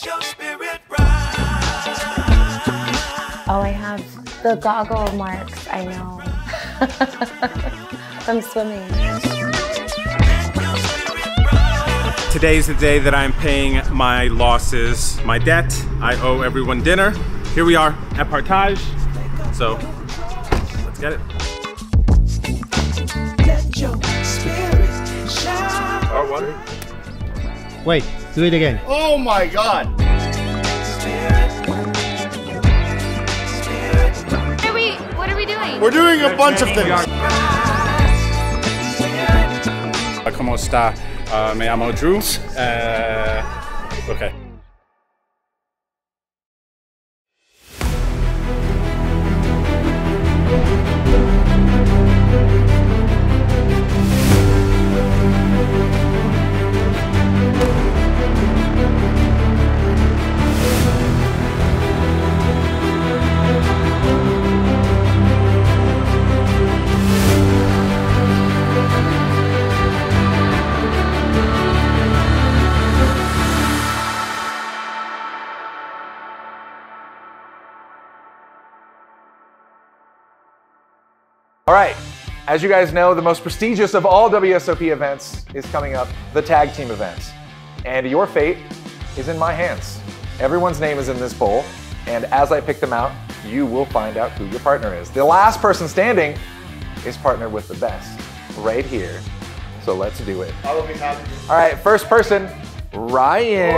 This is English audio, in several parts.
your spirit rise. Oh, I have the goggle marks, I know. From swimming. Today's the day that I'm paying my losses, my debt. I owe everyone dinner. Here we are at Partage. So, let's get it. Let your spirit shine. Part one. Wait, do it again. Oh my God! What are we doing? We're doing a bunch of things. ¿Cómo está? Me llamo Drew. Okay. All right, as you guys know, the most prestigious of all WSOP events is coming up, the tag team events. And your fate is in my hands. Everyone's name is in this bowl, and as I pick them out, you will find out who your partner is. The last person standing is partnered with the best, right here. So let's do it. I will be happy. All right, first person, Ryan.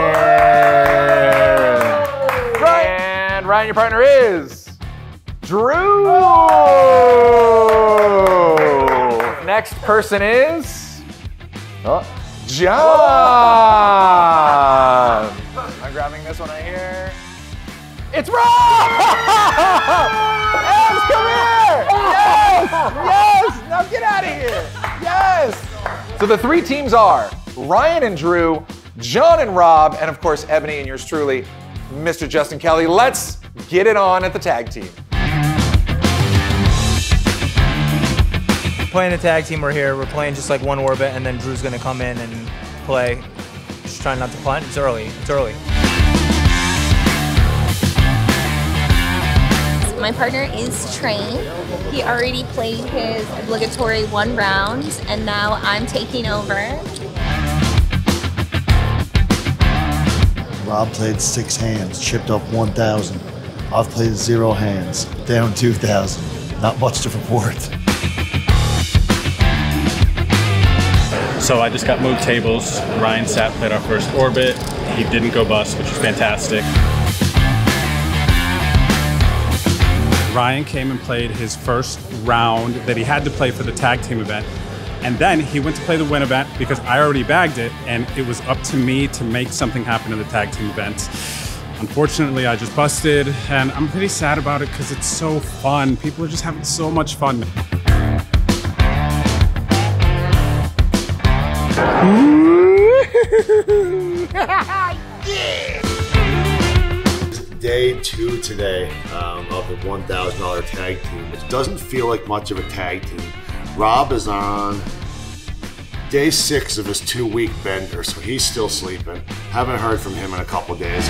And Ryan, your partner is Drew. Next person is John. I'm grabbing this one right here. It's Rob! Yes, come here! Yes! Yes! Now get out of here! Yes! So the three teams are Ryan and Drew, John and Rob, and of course Ebony and yours truly, Mr. Justin Kelly. Let's get it on at the tag team. Playing a tag team, we're here. We're playing just like one orbit, and then Drew's gonna come in and play. Just trying not to punt. It's early. It's early. My partner is Train. He already played his obligatory 1 round, and now I'm taking over. Rob played 6 hands, chipped up 1,000. I've played 0 hands, down 2,000. Not much to report. So I just got moved tables. Ryan sat, played our first orbit. He didn't go bust, which is fantastic. Ryan came and played his first round that he had to play for the tag team event. And then he went to play the win event because I already bagged it, and it was up to me to make something happen in the tag team event. Unfortunately, I just busted, and I'm pretty sad about it because it's so fun. People are just having so much fun. Day 2 today of the $1,000 tag team. It doesn't feel like much of a tag team. Rob is on day 6 of his 2-week bender, so he's still sleeping. Haven't heard from him in a couple days.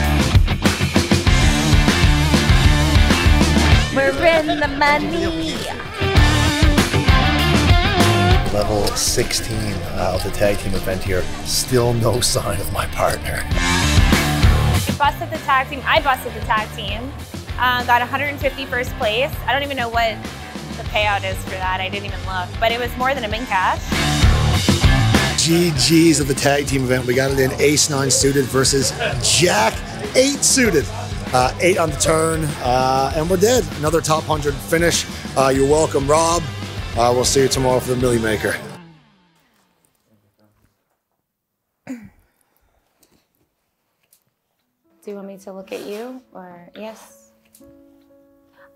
We're in the money. Level 16 of the tag team event here. Still no sign of my partner. Busted the tag team. I busted the tag team. Got 150 first place. I don't even know what the payout is for that. I didn't even look, but it was more than a min cash. GG's of the tag team event. We got it in ace 9 suited versus Jack 8 suited. 8 on the turn, and we're dead. Another top 100 finish. You're welcome, Rob. We'll see you tomorrow for the Millie Maker. Do you want me to look at you, or yes?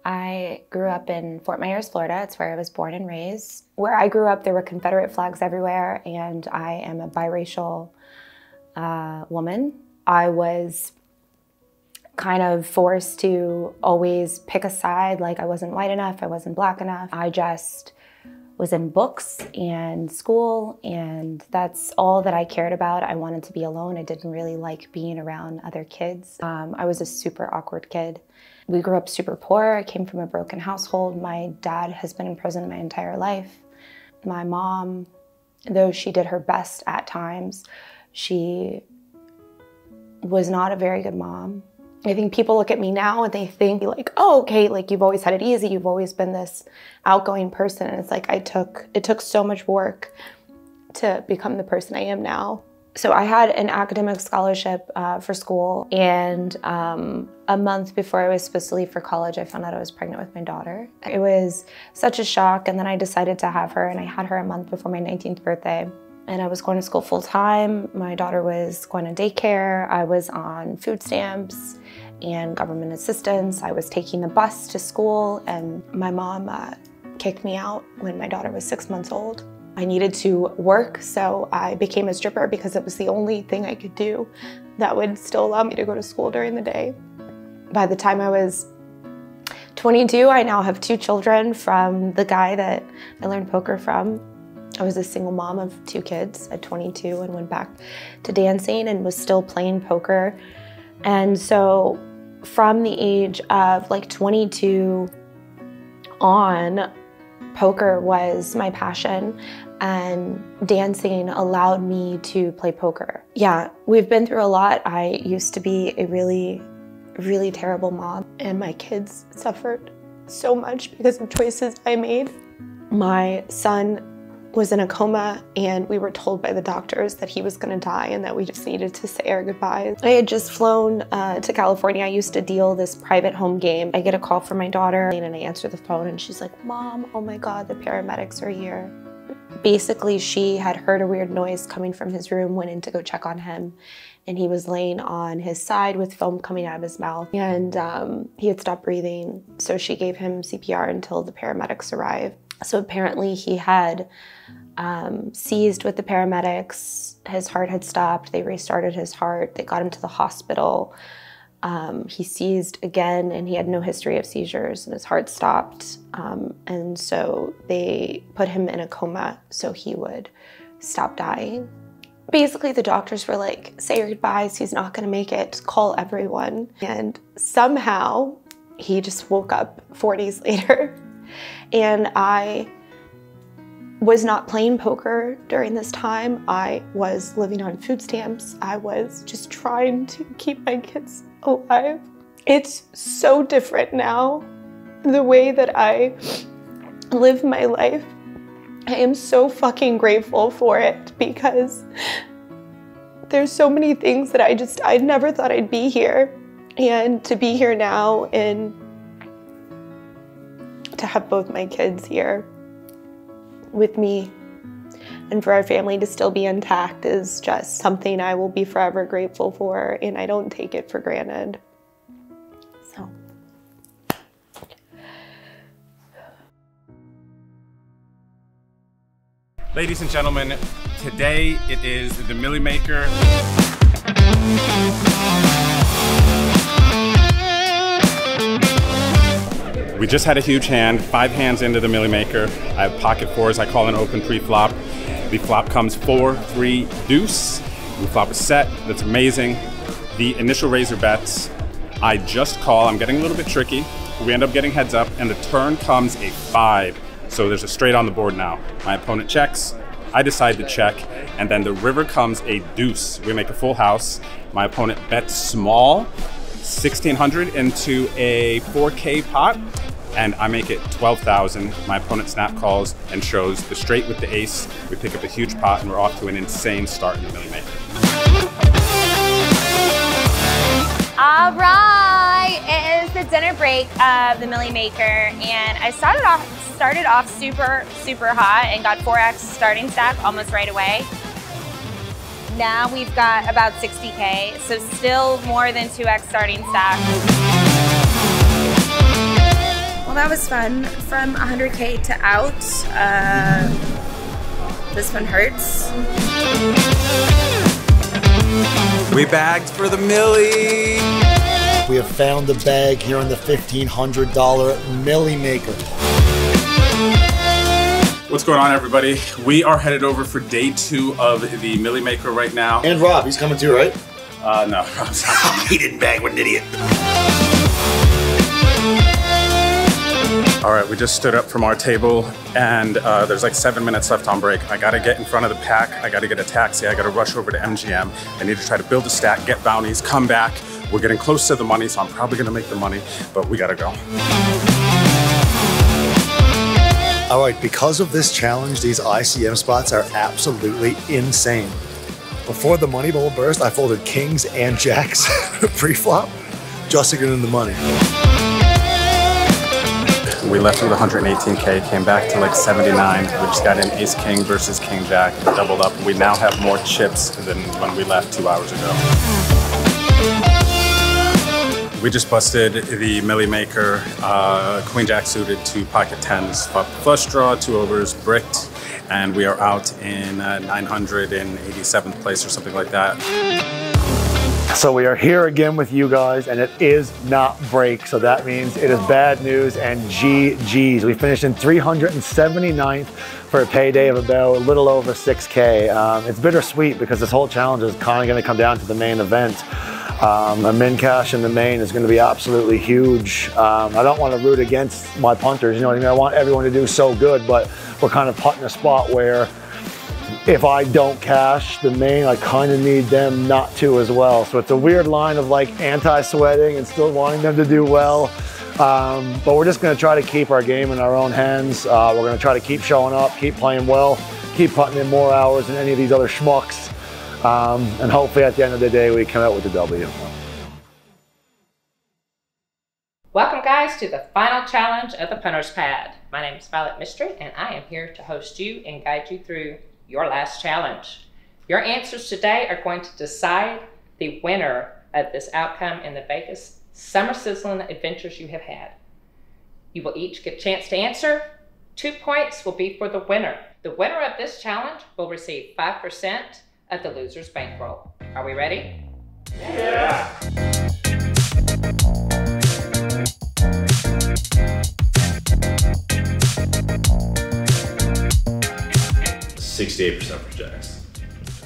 I grew up in Fort Myers, Florida. It's where I was born and raised. Where I grew up, there were Confederate flags everywhere, and I am a biracial woman. I was kind of forced to always pick a side, like I wasn't white enough, I wasn't black enough. I just was in books and school, and that's all that I cared about. I wanted to be alone. I didn't really like being around other kids. I was a super awkward kid. We grew up super poor. I came from a broken household. My dad has been in prison my entire life. My mom, though she did her best at times, she was not a very good mom. I think people look at me now and they think like, oh, okay, like you've always had it easy. You've always been this outgoing person. And it's like it took so much work to become the person I am now. So I had an academic scholarship for school, and a month before I was supposed to leave for college, I found out I was pregnant with my daughter. It was such a shock, and then I decided to have her, and I had her a month before my 19th birthday. And I was going to school full time. My daughter was going to daycare. I was on food stamps and government assistance. I was taking the bus to school, and my mom kicked me out when my daughter was 6 months old. I needed to work, so I became a stripper because it was the only thing I could do that would still allow me to go to school during the day. By the time I was 22, I now have 2 children from the guy that I learned poker from. I was a single mom of 2 kids at 22 and went back to dancing and was still playing poker. And so from the age of like 22 on, poker was my passion, and dancing allowed me to play poker. Yeah, we've been through a lot. I used to be a really, really terrible mom, and my kids suffered so much because of choices I made. My son was in a coma, and we were told by the doctors that he was gonna die and that we just needed to say our goodbyes. I had just flown to California. I used to deal this private home game. I get a call from my daughter, and I answer the phone, and she's like, "Mom, oh my God, the paramedics are here." Basically, she had heard a weird noise coming from his room, went in to go check on him, and he was laying on his side with foam coming out of his mouth, and he had stopped breathing. So she gave him CPR until the paramedics arrived. So apparently he had seized with the paramedics. His heart had stopped. They restarted his heart. They got him to the hospital. He seized again, and he had no history of seizures, and his heart stopped. And so they put him in a coma so he would stop dying. Basically, the doctors were like, say your goodbyes, he's not gonna make it, call everyone. And somehow he just woke up 4 days later. And I was not playing poker during this time. I was living on food stamps. I was just trying to keep my kids alive. It's so different now, the way that I live my life. I am so fucking grateful for it, because there's so many things that I never thought I'd be here. And to be here now and to have both my kids here with me and for our family to still be intact is just something I will be forever grateful for, and I don't take it for granted. So. Ladies and gentlemen, today it is the Millie Maker. We just had a huge hand, 5 hands into the Millie Maker. I have pocket 4s, I call an open pre-flop. The flop comes 4, 3, deuce. We flop a set, that's amazing. The initial razor bets, I just call, I'm getting a little bit tricky. We end up getting heads up, and the turn comes a 5. So there's a straight on the board now. My opponent checks, I decide to check, and then the river comes a deuce. We make a full house. My opponent bets small, 1,600 into a 4K pot, and I make it 12,000. My opponent snap calls and shows the straight with the ace. We pick up a huge pot, and we're off to an insane start in the Millie Maker. All right, it is the dinner break of the Millie Maker, and I started off super, super hot and got 4x starting stack almost right away. Now we've got about 60K, so still more than 2x starting stack. Well, that was fun. From 100K to out, this one hurts. We bagged for the Millie. We have found the bag here on the $1,500 Millie Maker. What's going on, everybody? We are headed over for day 2 of the Millie Maker right now. And Rob, he's coming too, right? No, Rob's not coming. He didn't bag, what an idiot. All right, we just stood up from our table and there's like 7 minutes left on break. I gotta get in front of the pack. I gotta get a taxi. I gotta rush over to MGM. I need to try to build a stack, get bounties, come back. We're getting close to the money, so I'm probably gonna make the money, but we gotta go. All right, because of this challenge, these ICM spots are absolutely insane. Before the money bowl burst, I folded kings and jacks pre-flop just to get in the money. We left with 118K, came back to like 79. We just got in ace king versus king jack, doubled up. We now have more chips than when we left 2 hours ago. We just busted the Millie Maker, queen jack suited, 2 pocket 10s, flush draw, 2 overs, bricked, and we are out in 987th place or something like that. So we are here again with you guys, and it is not break, so that means it is bad news and GG's. We finished in 379th for a payday of about a little over 6K. It's bittersweet because this whole challenge is kind of going to come down to the main event. A min cash in the main is going to be absolutely huge. I don't want to root against my punters, you know what I mean? I want everyone to do so good, but we're kind of putting a spot where if I don't cash the main, I kind of need them not to as well. So it's a weird line of like anti-sweating and still wanting them to do well. But we're just going to try to keep our game in our own hands. We're going to try to keep showing up, keep playing well, keep putting in more hours than any of these other schmucks. And hopefully at the end of the day, we come out with a W. Welcome guys to the final challenge of the Punter's Pad. My name is Violet Mystery and I am here to host you and guide you through your last challenge. Your answers today are going to decide the winner of this outcome in the Vegas summer sizzling adventures you have had. You will each get a chance to answer. 2 points will be for the winner. The winner of this challenge will receive 5% of the loser's bankroll. Are we ready? Yeah! 68% for jacks.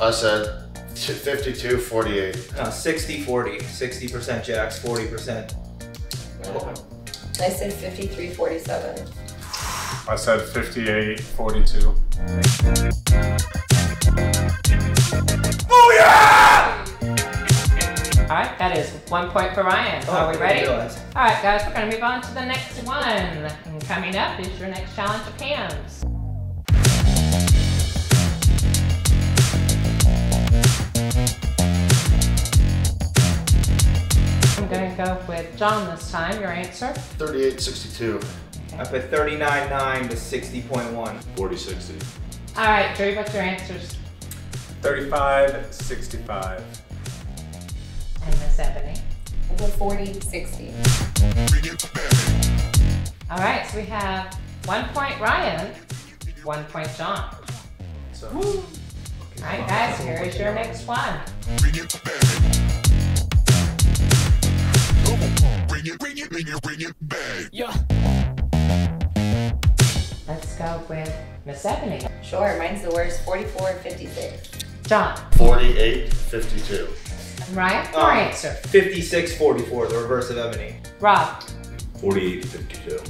I said 52-48. 60-40. 60% jacks, 40%. I said 53-47. I said 58-42. Booyah! All right, that is 1 point for Ryan. Are we ready? All right, guys, we're gonna move on to the next one. And coming up is your next challenge of hands. I'm gonna go with John this time. Your answer? 38-62. I put 39.9 to 60.1. 40-60. All right, Drew, what's your answers? 35-65. And Miss Ebony? I'll go 40-60. All right, so we have 1 point Ryan, 1 point John. All right, guys, here is your next one. Yeah. Let's go with Miss Ebony. Sure, mine's the worst. 44-56. John. 48-52. Ryan, your answer. 56-44, the reverse of Ebony. Rob. 48-52.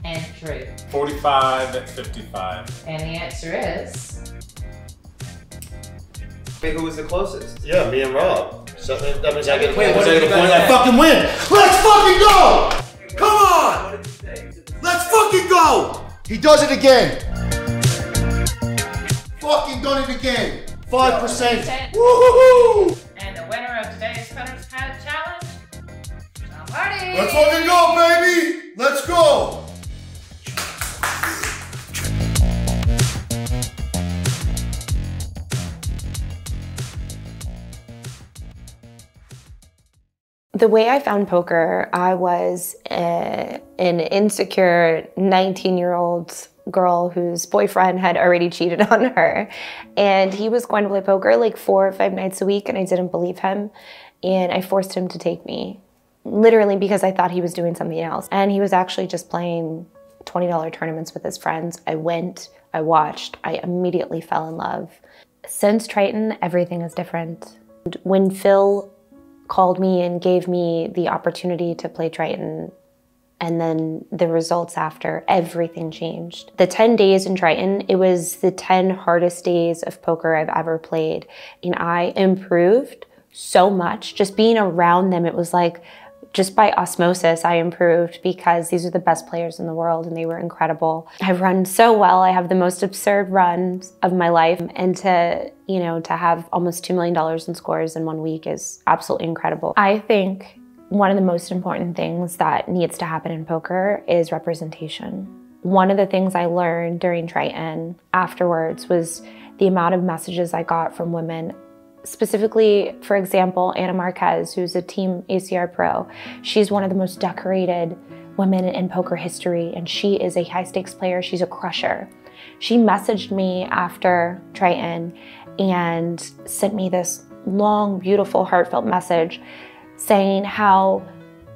And Drew. 45-55. And the answer is... Wait, who was the closest? Yeah, me and Rob. So that means I get a Wait, point. what did you guys I say? fucking win. Let's fucking go! Come on! Let's fucking go! He does it again. Fucking done it again. 5%. Woo-hoo-hoo! And the winner of today's Punter's Pad Challenge, John Marty. Let's fucking go, baby! Let's go! The way I found poker, I was an insecure 19-year-old girl whose boyfriend had already cheated on her. And he was going to play poker like 4 or 5 nights a week, and I didn't believe him. And I forced him to take me, literally because I thought he was doing something else. And he was actually just playing $20 tournaments with his friends. I went, I watched, I immediately fell in love. Since Triton, everything is different. When Phil called me and gave me the opportunity to play Triton, and then the results after, everything changed. The 10 days in Triton, it was the 10 hardest days of poker I've ever played. And I improved so much. Just being around them, it was like, just by osmosis, I improved because these are the best players in the world and they were incredible. I've run so well. I have the most absurd runs of my life. And to have almost $2 million in scores in 1 week is absolutely incredible. I think one of the most important things that needs to happen in poker is representation. One of the things I learned during Triton afterwards was the amount of messages I got from women. Specifically, for example, Anna Marquez, who's a Team ACR pro. She's one of the most decorated women in poker history, and she is a high-stakes player. She's a crusher. She messaged me after Triton and sent me this long, beautiful, heartfelt message saying how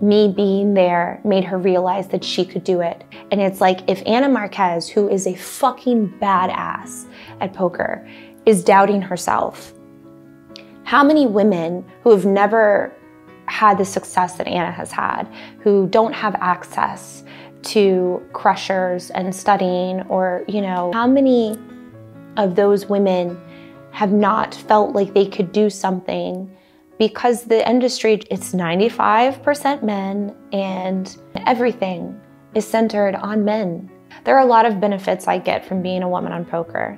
me being there made her realize that she could do it. And it's like, if Anna Marquez, who is a fucking badass at poker, is doubting herself, how many women who have never had the success that Anna has had, who don't have access to crushers and studying, or, how many of those women have not felt like they could do something? Because the industry, it's 95% men and everything is centered on men. There are a lot of benefits I get from being a woman on poker,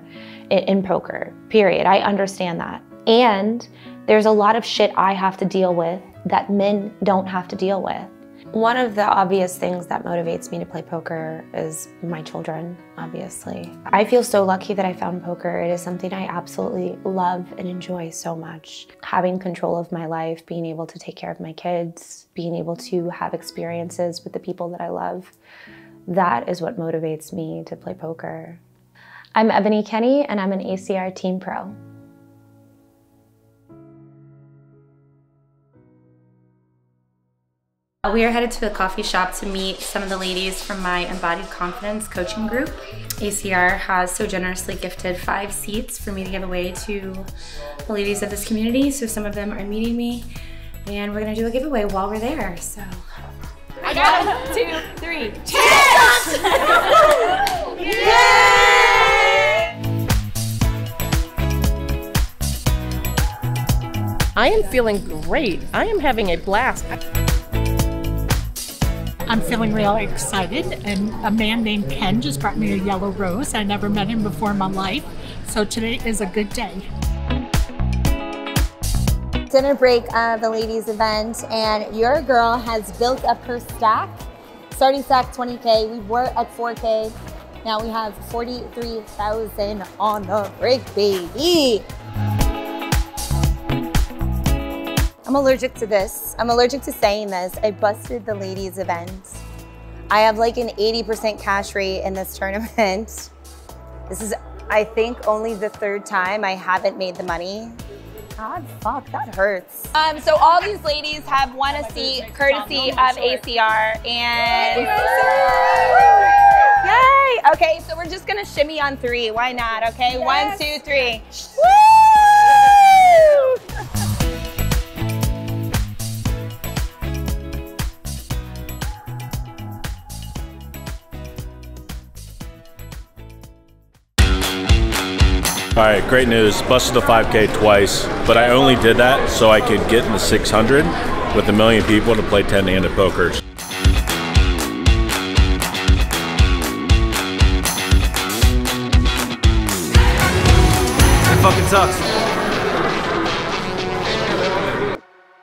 in poker, period. I understand that. And there's a lot of shit I have to deal with that men don't have to deal with. One of the obvious things that motivates me to play poker is my children, obviously. I feel so lucky that I found poker. It is something I absolutely love and enjoy so much. Having control of my life, being able to take care of my kids, being able to have experiences with the people that I love, that is what motivates me to play poker. I'm Ebony Kenny, and I'm an ACR Team Pro. We are headed to a coffee shop to meet some of the ladies from my Embodied Confidence coaching group. ACR has so generously gifted 5 seats for me to give away to the ladies of this community, so some of them are meeting me, and we're gonna do a giveaway while we're there, so. I got 1, 2, 3. Cheers! I am feeling great. I am having a blast. I'm feeling really excited, and a man named Ken just brought me a yellow rose. I never met him before in my life, so today is a good day. Dinner break of the ladies event, and your girl has built up her stack. Starting stack 20K, we were at 4K. Now we have 43,000 on the break, baby. I'm allergic to this. I'm allergic to saying this. I busted the ladies event. I have like an 80% cash rate in this tournament. This is, I think, only the 3rd time I haven't made the money. God, fuck, that hurts. So all these ladies have won a seat courtesy of ACR, and yay! Okay, so we're just gonna shimmy on 3. Why not? Okay, yes. 1, 2, 3. Woo! All right, great news. Busted the 5K twice, but I only did that so I could get in the 600 with 1 million people to play 10-handed pokers. It fucking sucks.